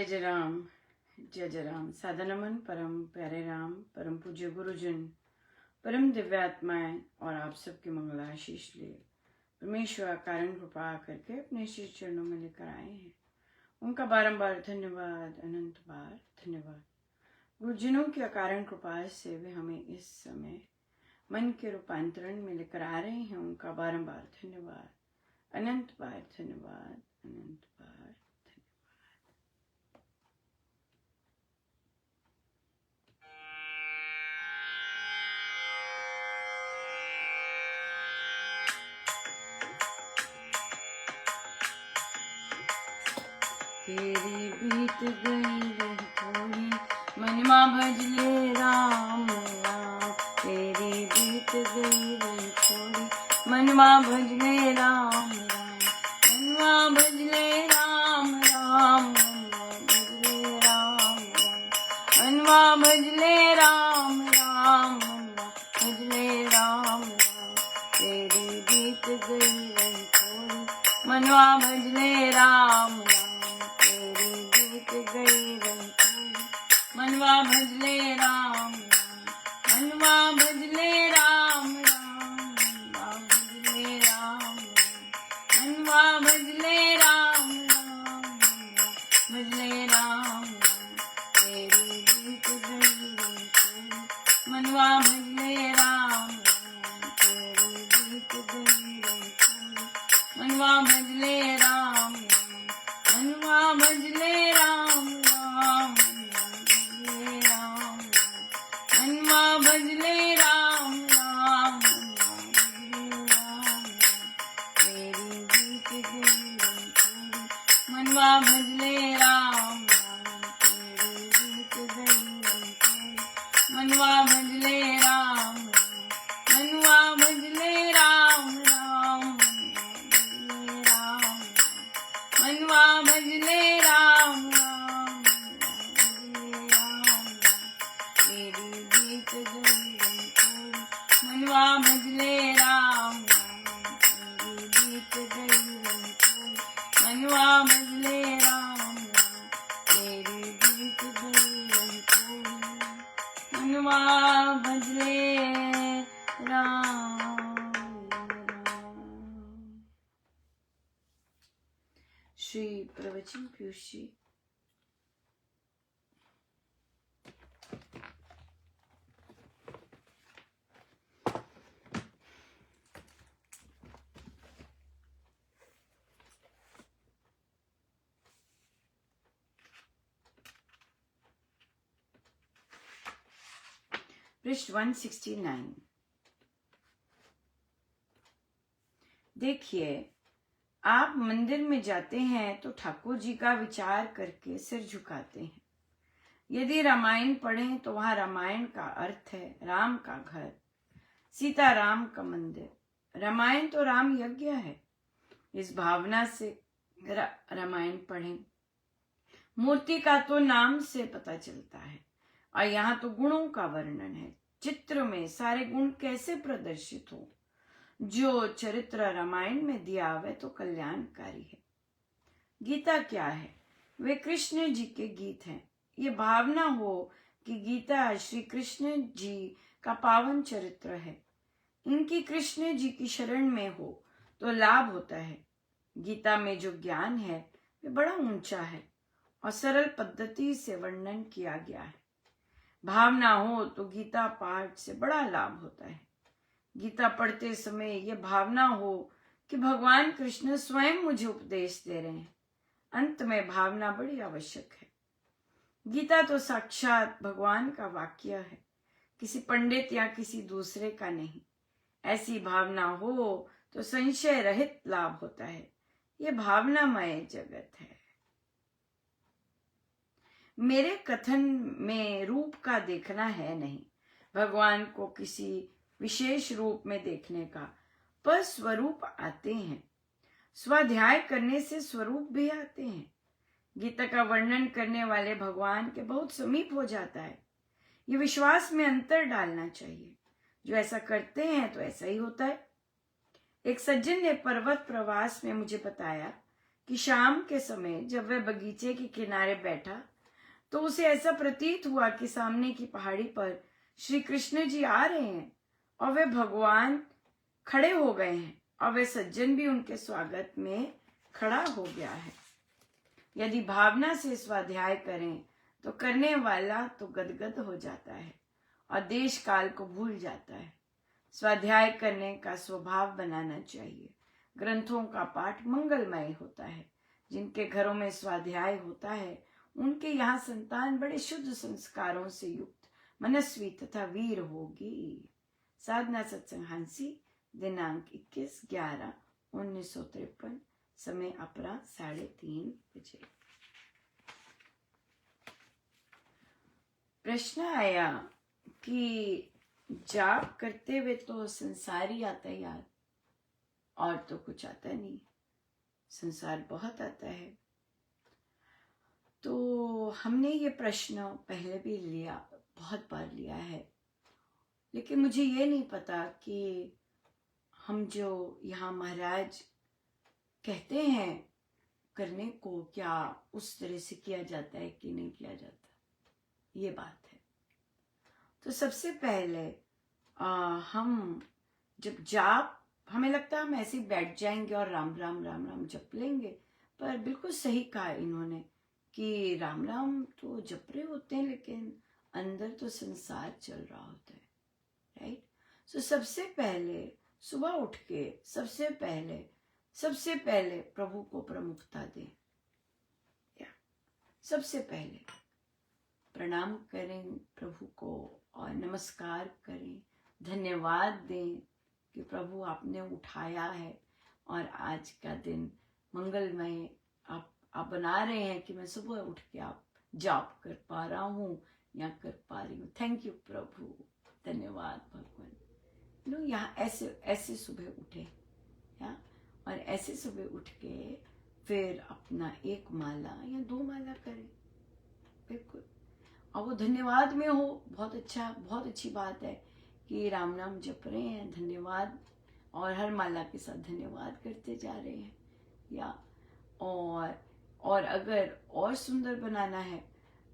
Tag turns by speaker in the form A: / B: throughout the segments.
A: जय जय राम। सादा नमन परम प्यारे राम, परम पूज्य गुरुजन, परम दिव्यात्माएं और आप सबके मंगलाशीष लिए परमेश्वर कारण कृपा करके अपने श्री चरणों में लेकर आए हैं। उनका बारंबार धन्यवाद, अनंत बार धन्यवाद। गुरुजनों की अकारण कृपा से वे हमें इस समय मन के रूपांतरण में लेकर आ रहे हैं। उनका बारंबार धन्यवाद, अनंत बार धन्यवाद, अनंत बार। तेरी बीत गई रही थोड़ी, मनमा भजले राम राम। तेरी बीत गई रही थोड़ी, मनमा भजले राम राम। मनवा भजले राम राम, मनवा भजले राम राम, मनवा भजले राम राम। तेरी बीत गई रही थोड़ी, मनवा भजले राम राम। गई रही थोड़ी, मनवा भजले राम राम। मनवा भजले राम राम, मनवा भजले राम राम। मनवा भजले राम राम, भजले राम राम। तेरी बीत गई रही थोड़ी, मनवा भजले राम राम। तेरी बीत गई रही थोड़ी, मनवा भजले राम राम। मनवा भजले राम राम, भजले राम राम। मनवा भजले राम राम, भजले राम राम। तेरी बीत गई रही थोड़ी, मनवा भजले राम राम। तेरी बीत गई रही थोड़ी, मनवा भजले राम राम। मनवा भजले राम राम, भजले राम राम। मनवा भजले राम राम, भजले राम राम। तेरी बीत गई रही थोड़ी, मनवा भजले राम राम। तेरी बीत गई रही थोड़ी, मनवा भजले राम राम। तेरी बीत गई रही थोड़ी, मनवा भजले राम राम। श्री प्रवचन पीयूष जी। पृष्ठ 169। देखिए, आप मंदिर में जाते हैं तो ठाकुर जी का विचार करके सिर झुकाते हैं। यदि रामायण पढ़ें तो वहां रामायण का अर्थ है राम का घर, सीता राम का मंदिर। रामायण तो राम यज्ञ है। इस भावना से रामायण पढ़ें। मूर्ति का तो नाम से पता चलता है, और यहाँ तो गुणों का वर्णन है। चित्र में सारे गुण कैसे प्रदर्शित हो। जो चरित्र रामायण में दिया हुआ तो कल्याणकारी है। गीता क्या है? वे कृष्ण जी के गीत हैं। ये भावना हो कि गीता श्री कृष्ण जी का पावन चरित्र है। इनकी कृष्ण जी की शरण में हो तो लाभ होता है। गीता में जो ज्ञान है वे बड़ा ऊंचा है और सरल पद्धति से वर्णन किया गया है। भावना हो तो गीता पाठ से बड़ा लाभ होता है। गीता पढ़ते समय यह भावना हो कि भगवान कृष्ण स्वयं मुझे उपदेश दे रहे हैं। अंत में भावना बड़ी आवश्यक है। गीता तो साक्षात भगवान का वाक्य है, किसी पंडित या किसी दूसरे का नहीं। ऐसी भावना हो तो संशय रहित लाभ होता है। यह भावनामय जगत है। मेरे कथन में रूप का देखना है नहीं, भगवान को किसी विशेष रूप में देखने का, पर स्वरूप आते हैं। स्वाध्याय करने से स्वरूप भी आते हैं। गीता का वर्णन करने वाले भगवान के बहुत समीप हो जाता है। ये विश्वास में अंतर डालना चाहिए। जो ऐसा करते हैं तो ऐसा ही होता है। एक सज्जन ने पर्वत प्रवास में मुझे बताया कि कि शाम के समय जब वह बगीचे के किनारे बैठा तो उसे ऐसा प्रतीत हुआ कि सामने की पहाड़ी पर श्री कृष्ण जी आ रहे हैं और वे भगवान खड़े हो गए हैं और वे सज्जन भी उनके स्वागत में खड़ा हो गया है। यदि भावना से स्वाध्याय करें तो करने वाला तो गदगद हो जाता है और देश काल को भूल जाता है। स्वाध्याय करने का स्वभाव बनाना चाहिए। ग्रंथों का पाठ मंगलमय होता है। जिनके घरों में स्वाध्याय होता है उनके यहाँ संतान बड़े शुद्ध संस्कारों से युक्त, मनस्वी तथा वीर होगी। साधना सत्संग हांसी, दिनांक 21/11/1953, समय अपराह 3:30 बजे। प्रश्न आया कि जाप करते हुए तो संसार ही आता है यार, और तो कुछ आता नहीं। संसार बहुत आता है। तो हमने ये प्रश्न पहले भी लिया, बहुत बार लिया है, लेकिन मुझे ये नहीं पता कि हम जो यहाँ महाराज कहते हैं करने को, क्या उस तरह से किया जाता है कि नहीं किया जाता, ये बात है। तो सबसे पहले हम जब जाप, हमें लगता है हम ऐसे ही बैठ जाएंगे और राम राम राम राम जप लेंगे, पर बिल्कुल सही कहा इन्होंने कि राम राम तो जप रहे होते हैं लेकिन अंदर तो संसार चल रहा होता है, राइट। सो सबसे पहले सुबह उठ के सबसे पहले प्रभु को प्रमुखता दें। सबसे पहले प्रणाम करें प्रभु को और नमस्कार करें, धन्यवाद दें कि प्रभु आपने उठाया है और आज का दिन मंगलमय आप बना रहे हैं कि मैं सुबह उठ के आप जाप कर पा रहा हूँ या कर पा रही हूँ। थैंक यू प्रभु, धन्यवाद भगवान। यहाँ ऐसे सुबह उठे या, और ऐसे सुबह उठ के फिर अपना 1 माला या 2 माला करें, बिल्कुल। और वो धन्यवाद में हो, बहुत अच्छा, बहुत अच्छी बात है कि राम नाम जप रहे हैं, धन्यवाद, और हर माला के साथ धन्यवाद करते जा रहे हैं। या और अगर और सुंदर बनाना है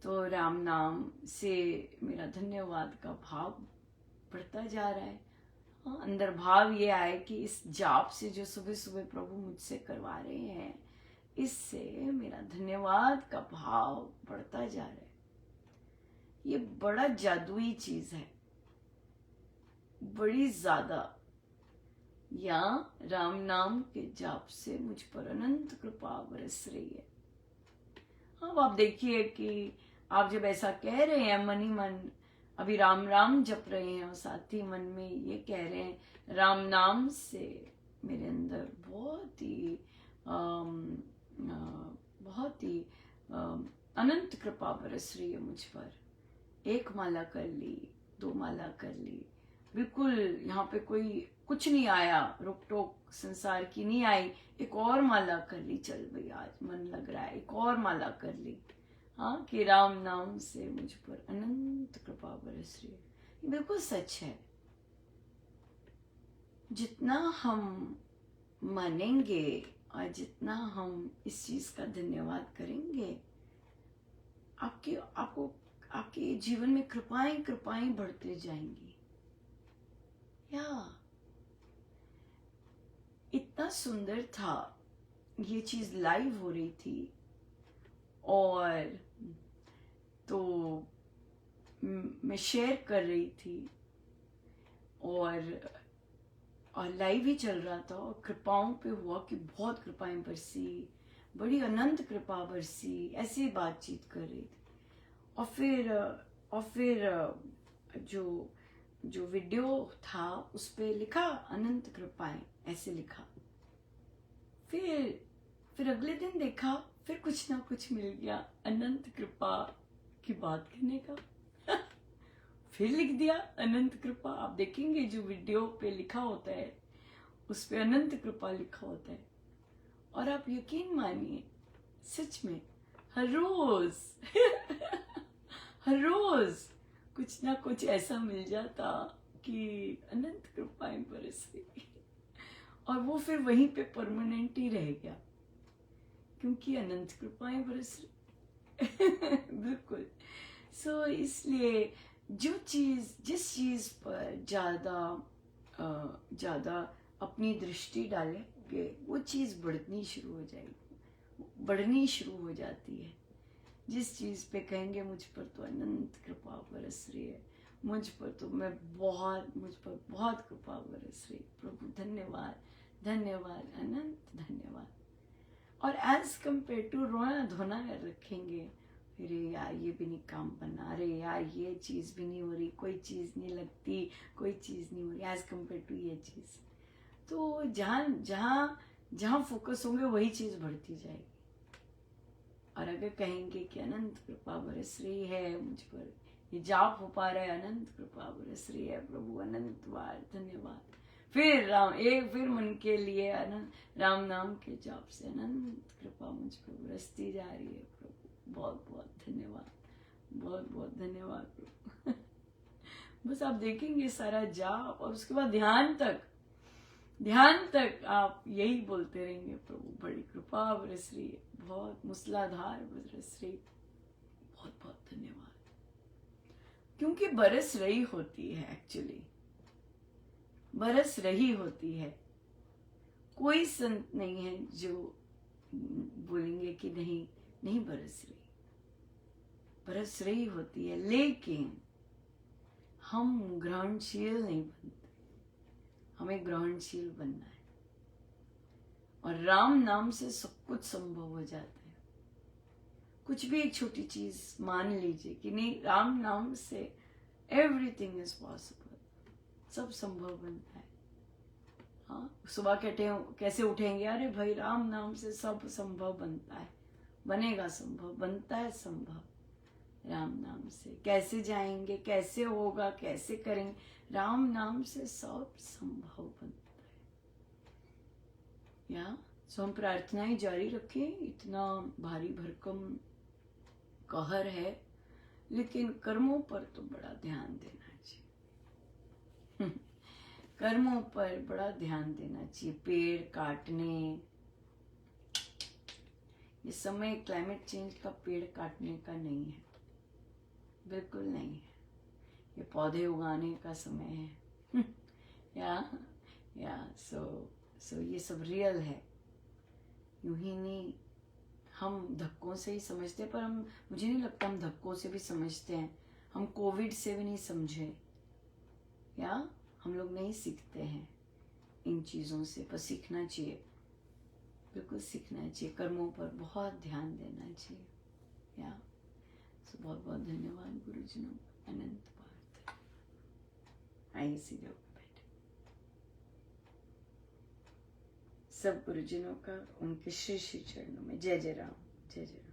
A: तो राम नाम से मेरा धन्यवाद का भाव बढ़ता जा रहा है। अंदर भाव ये आए कि इस जाप से जो सुबह सुबह प्रभु मुझसे करवा रहे हैं, इससे मेरा धन्यवाद का भाव बढ़ता जा रहा है। ये बड़ा जादुई चीज है, बड़ी ज्यादा। या राम नाम के जाप से मुझ पर अनंत कृपा बरस रही है। अब आप देखिए कि आप जब ऐसा कह रहे हैं मन ही मन, अभी राम राम जप रहे हैं और साथ ही मन में ये कह रहे हैं राम नाम से मेरे अंदर बहुत ही अनंत कृपा बरस रही है मुझ पर। 1 माला कर ली, 2 माला कर ली, बिल्कुल यहाँ पे कोई कुछ नहीं आया, रोक टोक संसार की नहीं आई। 1 और माला कर ली, चल भाई आज मन लग रहा है 1 और माला कर ली। हाँ, कि राम नाम से मुझ पर अनंत कृपा बरस रही है। ये बिल्कुल सच है। जितना हम मानेंगे और जितना हम इस चीज का धन्यवाद करेंगे, आपके जीवन में कृपाएं बढ़ते जाएंगी। या इतना सुंदर था, ये चीज लाइव हो रही थी और तो मैं शेयर कर रही थी और लाइव ही चल रहा था और कृपाओं पे हुआ कि बहुत कृपाएं बरसी, बड़ी अनंत कृपा बरसी, ऐसी बातचीत कर रही थी। और फिर जो वीडियो था उस पे लिखा अनंत कृपाएं, ऐसे लिखा। फिर अगले दिन देखा, फिर कुछ ना कुछ मिल गया अनंत कृपा की बात करने का। फिर लिख दिया अनंत कृपा। आप देखेंगे जो वीडियो पे लिखा होता है उस पे अनंत कृपा लिखा होता है। और आप यकीन मानिए, सच में हर रोज कुछ ना कुछ ऐसा मिल जाता कि अनंत कृपाएं बरस गई और वो फिर वहीं पे परमानेंट ही रह गया। क्योंकि अनंत कृपाएं बरस रही बिल्कुल। सो इसलिए जिस चीज पर ज्यादा अपनी दृष्टि डालेंगे वो चीज बढ़नी शुरू हो जाएगी, बढ़नी शुरू हो जाती है। जिस चीज पे कहेंगे मुझ पर तो अनंत कृपा बरस रही है, मुझ पर बहुत कृपा बरस रही, प्रभु धन्यवाद धन्यवाद अनंत धन्यवाद। और एज कम्पेयर टू रोना धोना रखेंगे, अरे यार ये भी नहीं काम बना, अरे यार ये चीज भी नहीं हो रही, कोई चीज नहीं लगती, कोई चीज नहीं हो रही, एज कम्पेयर टू ये चीज, तो जहां फोकस होंगे वही चीज बढ़ती जाएगी। और अगर कहेंगे कि अनंत कृपा बरस रही है मुझ पर, ये जाप हो पा रहा है, अनंत कृपा बरस रही है प्रभु अनंत बार धन्यवाद। फिर मन के लिए अनंत राम नाम के जाप से अनंत कृपा मुझ पर बरसती जा रही है प्रभु, बहुत बहुत धन्यवाद, बहुत बहुत धन्यवाद प्रभु बस आप देखेंगे सारा जाप और उसके बाद ध्यान तक आप यही बोलते रहेंगे, प्रभु बड़ी कृपा बरस रही है, बहुत मूसलाधार बरस रही, बहुत बहुत धन्यवाद। क्योंकि बरस रही होती है, एक्चुअली बरस रही होती है। कोई संत नहीं है जो बोलेंगे कि नहीं बरस रही होती है, लेकिन हम ग्रहणशील नहीं बनते, हमें ग्रहणशील बनना है। और राम नाम से सब कुछ संभव हो जाता है। कुछ भी एक छोटी चीज मान लीजिए कि नहीं, राम नाम से एवरीथिंग इज पॉसिबल, सब संभव बनता है। हाँ, सुबह कैसे उठेंगे, अरे भाई राम नाम से सब संभव बनता है, बनेगा संभव, बनता है संभव राम नाम से। कैसे जाएंगे, कैसे होगा, कैसे करेंगे, राम नाम से सब संभव बनता है। या सो हम प्रार्थनाएं जारी रखें। इतना भारी भरकम कहर है, लेकिन कर्मों पर तो बड़ा ध्यान देना चाहिए कर्मों पर बड़ा ध्यान देना चाहिए। पेड़ काटने, ये समय क्लाइमेट चेंज का पेड़ काटने का नहीं है, बिल्कुल नहीं है। ये पौधे उगाने का समय है या सो ये सब रियल है। यूं ही नहीं, हम धक्कों से ही समझते, पर मुझे नहीं लगता हम धक्कों से भी समझते हैं। हम कोविड से भी नहीं समझे, या हम लोग नहीं सीखते हैं इन चीज़ों से, पर सीखना चाहिए, बिल्कुल सीखना चाहिए। कर्मों पर बहुत ध्यान देना चाहिए। या सो बहुत बहुत धन्यवाद गुरुजनों, अनंत बार आइए सीधे होकर बैठे। सब गुरुजनों का उनके श्री श्री चरणों में जय जय राम, जय जय राम।